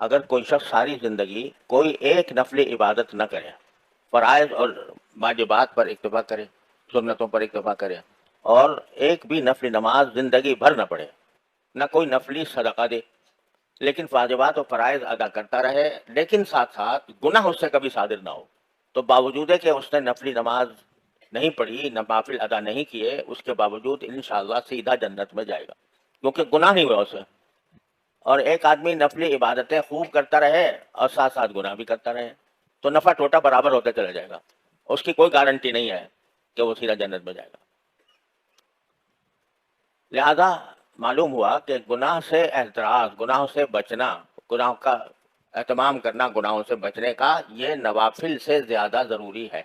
اگر کوئی شخص ساری زندگی کوئی ایک نفلی عبادت نہ کرے، فرائض اور واجبات پر اکتفا کرے، سنتوں پر اکتفا کرے، اور ایک بھی نفلی نماز زندگی بھر نہ پڑھے، نہ کوئی نفلی صدقہ دے، لیکن واجبات اور فرائض ادا کرتا رہے، لیکن ساتھ ساتھ گناہ اس سے کبھی صادر نہ ہو، تو باوجود ہے کہ اس نے نفلی نماز نہیں پڑھی، نوافل ادا نہیں کیے، اس کے باوجود انشاءاللہ سیدھا جنت میں جائے گا، کیونکہ گناہ نہیں ہوا اسے۔ اور ایک آدمی نفلی عبادتیں خوب کرتا رہے اور ساتھ ساتھ گناہ بھی کرتا رہے، تو نفع ٹوٹا برابر ہوتا چلا جائے گا، اس کی کوئی گارنٹی نہیں ہے کہ وہ سیدھا جنت میں جائے گا۔ لہذا معلوم ہوا کہ گناہ سے احتراز، گناہوں سے بچنا، گناہوں کا اہتمام کرنا، گناہوں سے بچنے کا، یہ نوافل سے زیادہ ضروری ہے۔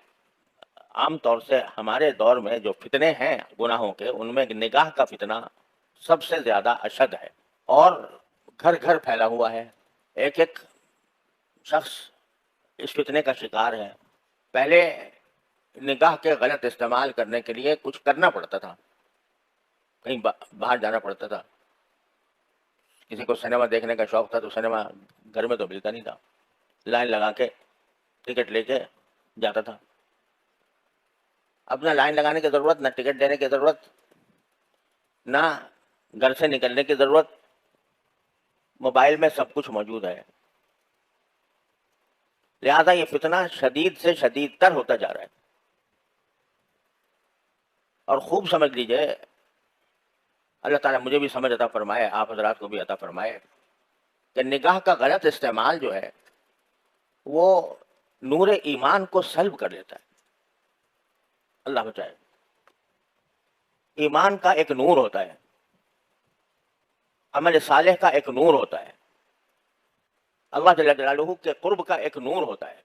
عام طور سے ہمارے دور میں جو فتنے ہیں گناہوں کے، ان میں نگاہ کا فتنہ سب سے زیادہ اشد ہے، اور گھر گھر پھیلا ہوا ہے، ایک ایک شخص اس فتنے کا شکار ہے۔ پہلے نگاہ کے غلط استعمال کرنے کے لیے کچھ کرنا پڑتا تھا، کہیں باہر جانا پڑتا تھا، کسی کو سنیما دیکھنے کا شوق تھا تو سنیما گھر میں تو ملتا نہیں تھا، لائن لگا کے ٹکٹ لے کے جاتا تھا۔ اب نہ لائن لگانے کی ضرورت، نہ ٹکٹ لینے کی ضرورت، نہ گھر سے نکلنے کی ضرورت، موبائل میں سب کچھ موجود ہے۔ لہذا یہ فتنہ شدید سے شدید تر ہوتا جا رہا ہے، اور خوب سمجھ لیجئے، اللہ تعالیٰ مجھے بھی سمجھ عطا فرمائے، آپ حضرات کو بھی عطا فرمائے، کہ نگاہ کا غلط استعمال جو ہے وہ نور ایمان کو سلب کر لیتا ہے۔ اللہ بچائے۔ ایمان کا ایک نور ہوتا ہے، عمل صالح کا ایک نور ہوتا ہے، اللہ جل جلالہ کے قرب کا ایک نور ہوتا ہے،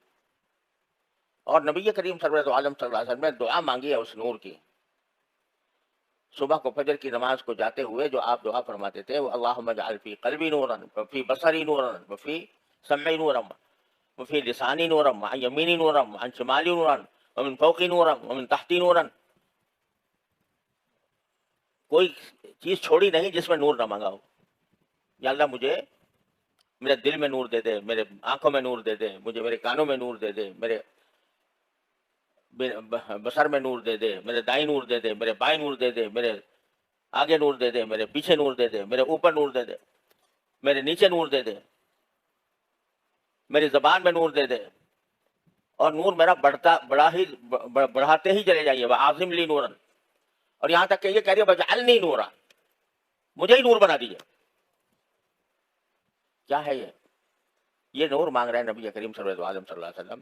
اور نبی کریم سرورت عالم صلی اللہ علیہ وسلم نے دعا مانگی ہے اس نور کی۔ صبح کو فجر کی نماز کو جاتے ہوئے جو آپ دعا فرماتے تھے وہ اللہم اجعل فی قلبی نورا وفی بصری نورا وفی سمعی نورا وفی لسانی نورا وعن یمینی نورا وعن شمالی نورا ومن فوقی نورا ومن تحتی نورا، کوئی چیز چھوڑی نہیں جس میں نور نہ مانگا ہو۔ یا اللہ مجھے میرے دل میں نور دے دے، میرے آنکھوں میں نور دے دے، مجھے میرے کانوں میں نور دے دے، میرے بصر میں نور دے دے، میرے دائیں نور دے دے، میرے بائیں نور دے دے، میرے آگے نور دے دے، میرے پیچھے نور دے دے، میرے اوپر نور دے دے، میرے نیچے نور دے دے، میری زبان میں نور دے دے، اور نور میرا بڑھاتے ہی چلے جائیے، وَأَعْظِمْ لِي نُورًا، اور یہاں تک کہ یہ کہہ رہی ہے وَاجْعَلْنِي نُورًا، مجھے ہی نور بنا دیجیے۔ کیا ہے یہ نور مانگ رہے ہیں نبی کریم صلی اللہ علیہ وسلم۔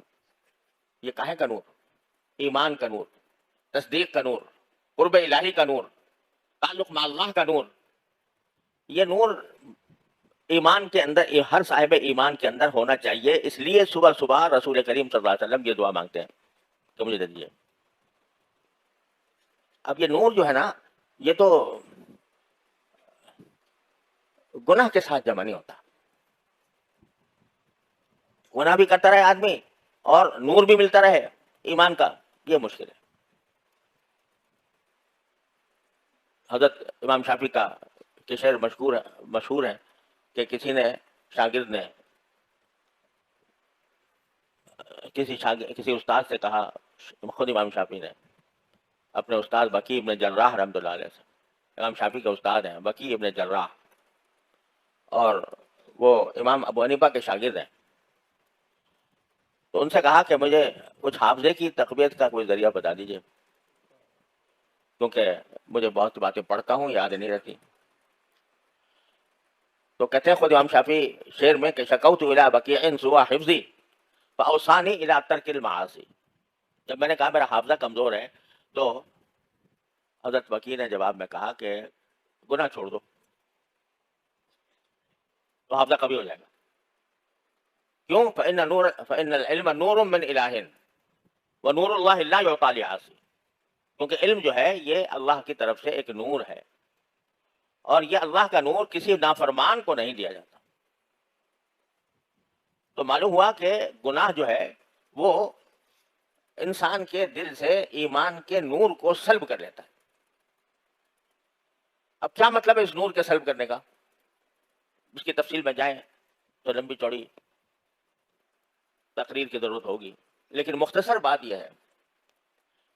یہ کاہے کا نور؟ ایمان کا نور، تصدیق کا نور، قرب الہی کا نور، تعلق مع اللہ کا نور۔ یہ نور ایمان کے اندر، ہر صاحب ایمان کے اندر ہونا چاہیے، اس لیے صبح صبح رسول کریم صلی اللہ علیہ وسلم یہ دعا مانگتے ہیں کہ مجھے دے دیجیے۔ اب یہ نور جو ہے نا، یہ تو گناہ کے ساتھ جمع نہیں ہوتا، گناہ بھی کرتا رہے آدمی اور نور بھی ملتا رہے ایمان کا، یہ مشکل ہے۔ حضرت امام شافعی کا کہ شعر مشہور ہے کہ کسی نے، شاگرد نے کسی استاد سے کہا، خود امام شافعی نے اپنے استاد وکی ابن جراح رحمۃ اللہ علیہ سے، امام شافعی کے استاد ہیں وکی ابن جراح، اور وہ امام ابو حنیفہ کے شاگرد ہیں، تو ان سے کہا کہ مجھے کچھ حافظے کی تقویت کا کوئی ذریعہ بتا دیجیے، کیونکہ مجھے بہت باتیں پڑھتا ہوں یاد نہیں رہتی۔ تو کہتے ہیں خود امام شافعی شعر میں کہ شکوت الی بقیع سوء حفظی فاوصانی الی ترک المعاصی، جب میں نے کہا میرا حافظہ کمزور ہے تو حضرت وکی نے جواب میں کہا کہ گناہ چھوڑ دو تو حافظہ کبھی ہو جائے گا۔ کیوں؟ فإن العلم نور من الہ ونور اللہ لا یعطی لعاصی، کیونکہ علم جو ہے یہ اللہ کی طرف سے ایک نور ہے، اور یہ اللہ کا نور کسی نافرمان کو نہیں دیا جاتا۔ تو معلوم ہوا کہ گناہ جو ہے وہ انسان کے دل سے ایمان کے نور کو سلب کر لیتا ہے۔ اب کیا مطلب ہے اس نور کے سلب کرنے کا؟ اس کی تفصیل میں جائیں تو لمبی چوڑی تقریر کی ضرورت ہوگی، لیکن مختصر بات یہ ہے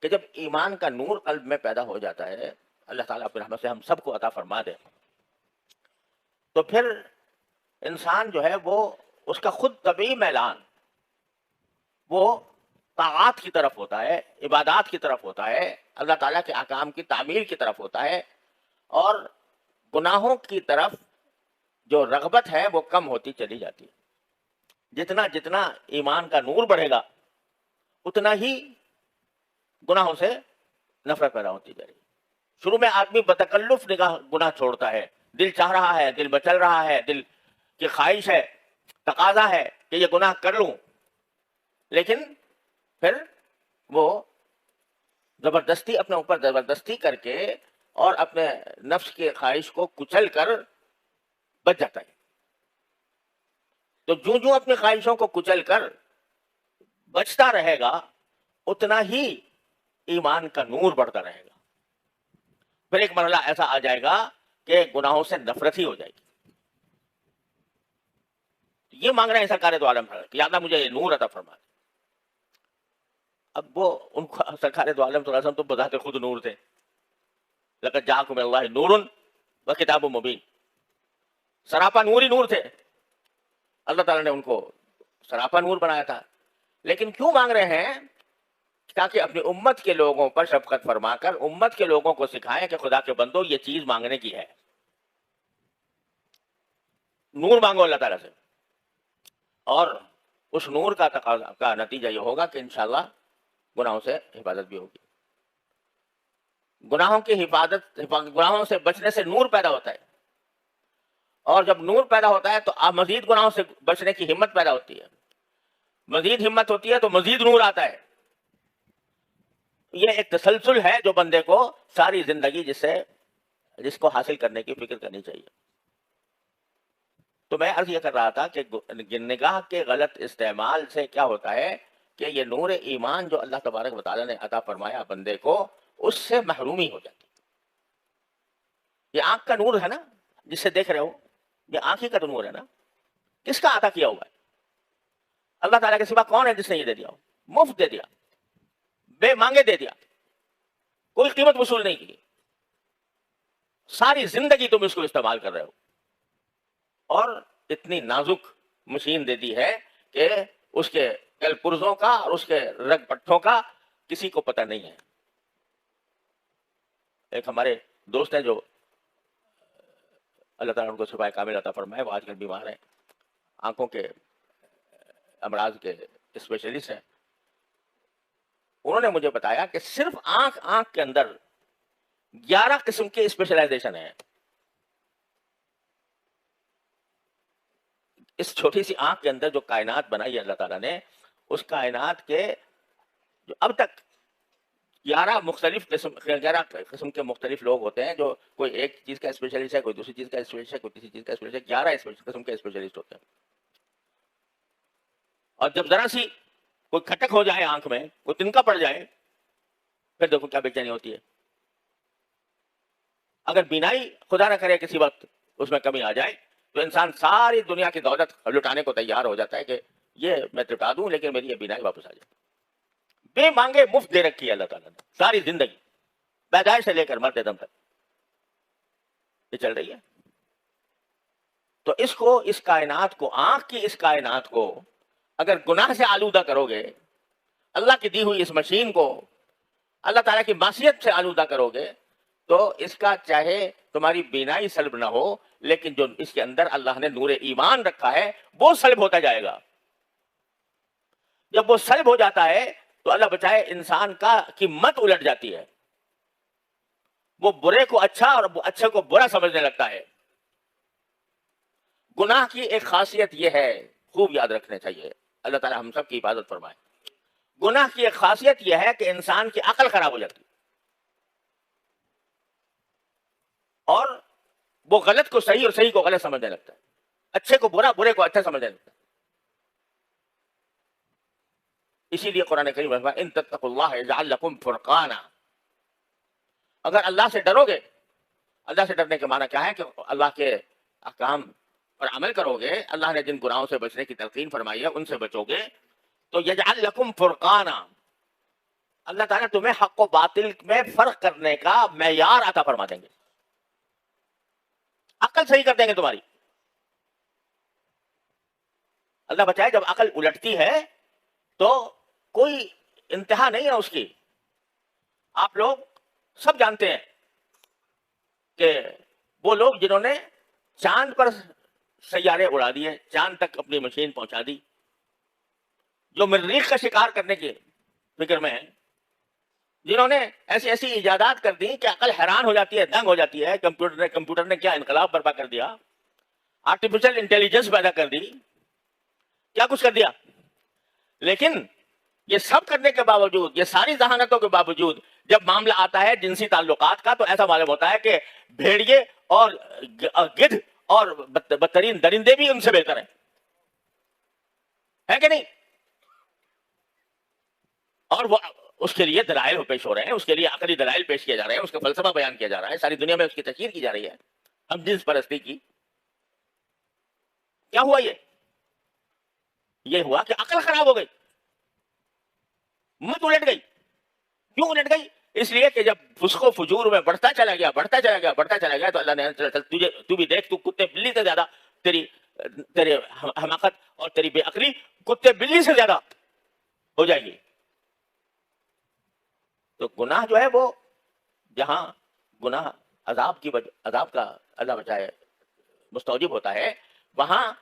کہ جب ایمان کا نور قلب میں پیدا ہو جاتا ہے، اللہ تعالیٰ اپنی رحمت سے ہم سب کو عطا فرما دے، تو پھر انسان جو ہے وہ اس کا خود طبعی میلان وہ طاعات کی طرف ہوتا ہے، عبادات کی طرف ہوتا ہے، اللہ تعالیٰ کے احکام کی تعمیل کی طرف ہوتا ہے، اور گناہوں کی طرف جو رغبت ہے وہ کم ہوتی چلی جاتی ہے۔ جتنا جتنا ایمان کا نور بڑھے گا اتنا ہی گناہوں سے نفرت پیدا ہوتی جائے گی۔ شروع میں آدمی بتکلف نگاہ گناہ چھوڑتا ہے، دل چاہ رہا ہے، دل مچل رہا ہے، دل کی خواہش ہے، تقاضا ہے کہ یہ گناہ کر لوں، لیکن پھر وہ زبردستی اپنے اوپر زبردستی کر کے اور اپنے نفس کی خواہش کو کچل کر بچ جاتا ہے۔ تو جو جو اپنی خواہشوں کو کچل کر بچتا رہے گا اتنا ہی ایمان کا نور بڑھتا رہے گا۔ پھر ایک مرحلہ ایسا آ جائے گا کہ گناہوں سے نفرت ہی ہو جائے گی۔ یہ مانگ رہے ہیں سرکار دو عالم کہ یا اللہ مجھے یہ نور عطا فرما دے۔ اب وہ ان کو سرکار دو عالم صلی اللہ علیہ وسلم تو بذات خود نور تھے، لقد جاءکم من اللہ نور و کتاب مبین، سراپا نور ہی نور تھے، اللہ تعالیٰ نے ان کو سراپا نور بنایا تھا، لیکن کیوں مانگ رہے ہیں؟ تاکہ اپنی امت کے لوگوں پر شفقت فرما کر امت کے لوگوں کو سکھائیں کہ خدا کے بندو یہ چیز مانگنے کی ہے، نور مانگو اللہ تعالیٰ سے، اور اس نور کا نتیجہ یہ ہوگا کہ انشاءاللہ گناہوں سے حفاظت بھی ہوگی۔ گناہوں کی حفاظت، گناہوں سے بچنے سے نور پیدا ہوتا ہے، اور جب نور پیدا ہوتا ہے تو مزید گناہوں سے بچنے کی ہمت پیدا ہوتی ہے، مزید ہمت ہوتی ہے تو مزید نور آتا ہے۔ یہ ایک تسلسل ہے جو بندے کو ساری زندگی جس کو حاصل کرنے کی فکر کرنی چاہیے۔ تو میں عرض یہ کر رہا تھا کہ نگاہ کے غلط استعمال سے کیا ہوتا ہے کہ یہ نور ایمان جو اللہ تبارک و تعالیٰ نے عطا فرمایا بندے کو، اس سے محرومی ہو جاتی۔ یہ آنکھ کا نور ہے نا جس سے دیکھ رہے ہو، یہ آنکھ ہی کا تو نور ہے نا، کس کا عطا کیا ہوا ہے؟ اللہ تعالیٰ کے سوا کون ہے جس نے یہ دے دیا ہو؟ مفت دے دیا، بے مانگے دے دیا، کوئی قیمت وصول نہیں کی، ساری زندگی تم اس کو استعمال کر رہے ہو، اور اتنی نازک مشین دے دی ہے کہ اس کے کل پرزوں کا اور اس کے رگ پٹھوں کا کسی کو پتہ نہیں ہے۔ ایک ہمارے دوست ہیں جو اللہ تعالیٰ ان کو شفائے کامل عطا فرمائے، وہ آج کل بیمار ہیں، آنکھوں کے امراض کے اسپیشلسٹ ہیں۔ انہوں نے مجھے بتایا کہ صرف آنکھ کے اندر 11 قسم کے اسپیشلائزیشن ہیں۔ اس چھوٹی سی آنکھ کے اندر جو کائنات بنائی ہے اللہ تعالیٰ نے، اس کائنات کے جو اب تک 11 قسم کے مختلف لوگ ہوتے ہیں، جو کوئی ایک چیز کا اسپیشلسٹ ہے، کوئی دوسری چیز کا اسپیشلسٹ ہے، کوئی تیسری چیز کا اسپیشلسٹ ہے، 11 قسم کے اسپیشلسٹ ہوتے ہیں۔ اور جب ذرا سی کوئی کھٹک ہو جائے آنکھ میں، کوئی تنکا پڑ جائے، پھر دیکھو کیا بے چینی ہوتی ہے۔ اگر بینائی خدا نہ کرے کسی وقت اس میں کمی آ جائے تو انسان ساری دنیا کی دولت لٹانے کو تیار ہو جاتا ہے کہ یہ میں لٹا دوں لیکن میری یہ بینائی واپس آ جائے۔ بے مانگے مفت دے رکھی ہے اللہ تعالیٰ نے ساری زندگی، پیدائش سے لے کر مرتے دم تک یہ چل رہی ہے۔ تو اس کائنات کو، آنکھ کی اس کائنات کو اگر گناہ سے آلودہ کرو گے، اللہ کی دی ہوئی اس مشین کو اللہ تعالیٰ کی معصیت سے آلودہ کرو گے، تو اس کا چاہے تمہاری بینائی سلب نہ ہو، لیکن جو اس کے اندر اللہ نے نور ایمان رکھا ہے وہ سلب ہوتا جائے گا۔ جب وہ سلب ہو جاتا ہے تو اللہ بچائے انسان کی مت الٹ جاتی ہے، وہ برے کو اچھا اور اچھے کو برا سمجھنے لگتا ہے۔ گناہ کی ایک خاصیت یہ ہے، خوب یاد رکھنے چاہیے، اللہ تعالیٰ ہم سب کی حفاظت فرمائے۔ گناہ کی ایک خاصیت یہ ہے کہ انسان کی عقل خراب ہو جاتی ہے، اور وہ غلط کو صحیح اور صحیح کو غلط سمجھنے لگتا ہے، اچھے کو برا، برے کو اچھا سمجھنے لگتا ہے۔ اسی لیے قرآن کریم میں ان تتقوا اللہ یجعل لکم فرقانا، اگر اللہ سے ڈرو گے، اللہ سے ڈرنے کے معنی کیا ہے کہ اللہ کے احکام اور عمل کرو گے، اللہ نے جن گناہوں سے بچنے کی تلقین فرمائی ہے ان سے بچو گے، تو یجعل لکم فرقانا، اللہ تعالیٰ تمہیں حق و باطل میں فرق کرنے کا معیار عطا فرما دیں گے، عقل صحیح کر دیں گے تمہاری۔ اللہ بچائے جب عقل الٹتی ہے تو کوئی انتہا نہیں ہے اس کی۔ آپ لوگ سب جانتے ہیں کہ وہ لوگ جنہوں نے چاند پر سیارے اڑا دیے، چاند تک اپنی مشین پہنچا دی، جو مریخ کا شکار کرنے کی فکر میں ہیں، جنہوں نے ایسی ایسی ایجادات کر دی کہ عقل حیران ہو جاتی ہے، دنگ ہو جاتی ہے۔ کمپیوٹر نے کیا انقلاب برپا کر دیا، آرٹیفیشل انٹیلیجنس پیدا کر دی، کیا کچھ کر دیا۔ لیکن یہ سب کرنے کے باوجود، یہ ساری ذہانتوں کے باوجود، جب معاملہ آتا ہے جنسی تعلقات کا تو ایسا معلوم ہوتا ہے کہ بھیڑیے اور گدھ اور بدترین درندے بھی ان سے بہتر ہیں، ہے کہ نہیں؟ اور وہ اس کے لیے دلائل پیش ہو رہے ہیں، اس کے لیے عقلی دلائل پیش کیے جا رہے ہیں، اس کا فلسفہ بیان کیا جا رہا ہے، ساری دنیا میں اس کی تشہیر کی جا رہی ہے، ہم جنس پرستی کی۔ کیا ہوا؟ یہ ہوا کہ عقل خراب ہو گئی، مت الٹ گئی۔ کیوں الٹ گئی؟ اس لیے کہ جب فسق و فجور میں بڑھتا چلا گیا تو اللہ نے تو بھی دیکھ، تو کتے بلی سے زیادہ تیری حماقت اور تیری بے عقلی کتے بلی سے زیادہ ہو جائے گی۔ تو گناہ جو ہے وہ جہاں گناہ عذاب کا اللہ بچائے مستوجب ہوتا ہے، وہاں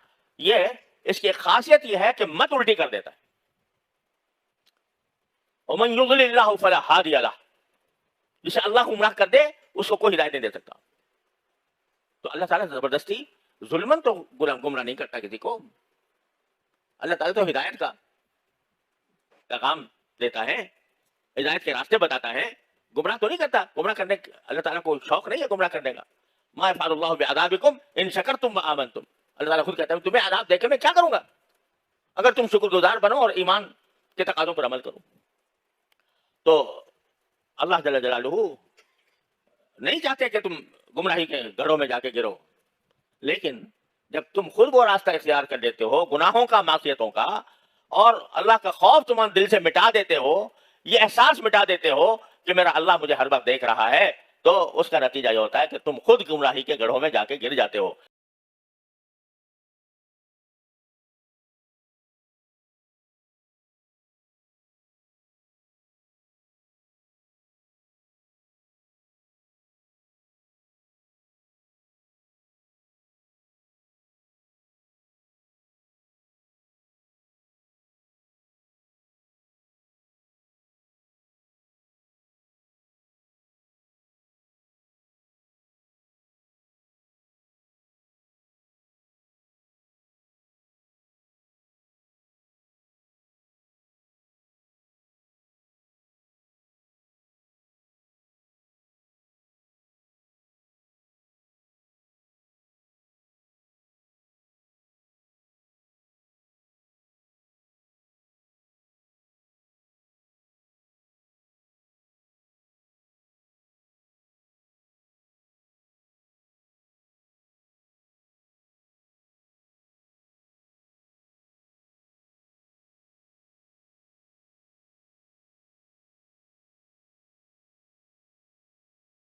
یہ اس کی خاصیت یہ ہے کہ مت الٹی کر دیتا ہے۔ ومن یضلل اللہ فلا ہادی لہ، جسے اللہ گمراہ کر دے اس کو کوئی ہدایت نہیں دے سکتا۔ تو اللہ تعالیٰ زبردستی ظلمن تو گمراہ نہیں کرتا کسی کو، اللہ تعالیٰ تو ہدایت کا پیغام دیتا ہے، ہدایت کے راستے بتاتا ہے، گمراہ تو نہیں کرتا۔ گمراہ کرنے اللہ تعالیٰ کو شوق نہیں ہے گمراہ کرنے کا۔ ما یفعل اللہ بعذابکم ان شکرتم وآمنتم، اللہ تعالیٰ خود کہتا ہے تمہیں عذاب دے کے میں کیا کروں گا اگر تم شکر گزار بنو اور ایمان کے تقاضوں پر عمل کرو۔ تو اللہ جل جلالہ نہیں چاہتے کہ تم گمراہی کے گڑھوں میں جا کے گرو، لیکن جب تم خود وہ راستہ اختیار کر دیتے ہو گناہوں کا، معصیتوں کا، اور اللہ کا خوف تمہارے دل سے مٹا دیتے ہو، یہ احساس مٹا دیتے ہو کہ میرا اللہ مجھے ہر وقت دیکھ رہا ہے، تو اس کا نتیجہ یہ ہوتا ہے کہ تم خود گمراہی کے گڑھوں میں جا کے گر جاتے ہو۔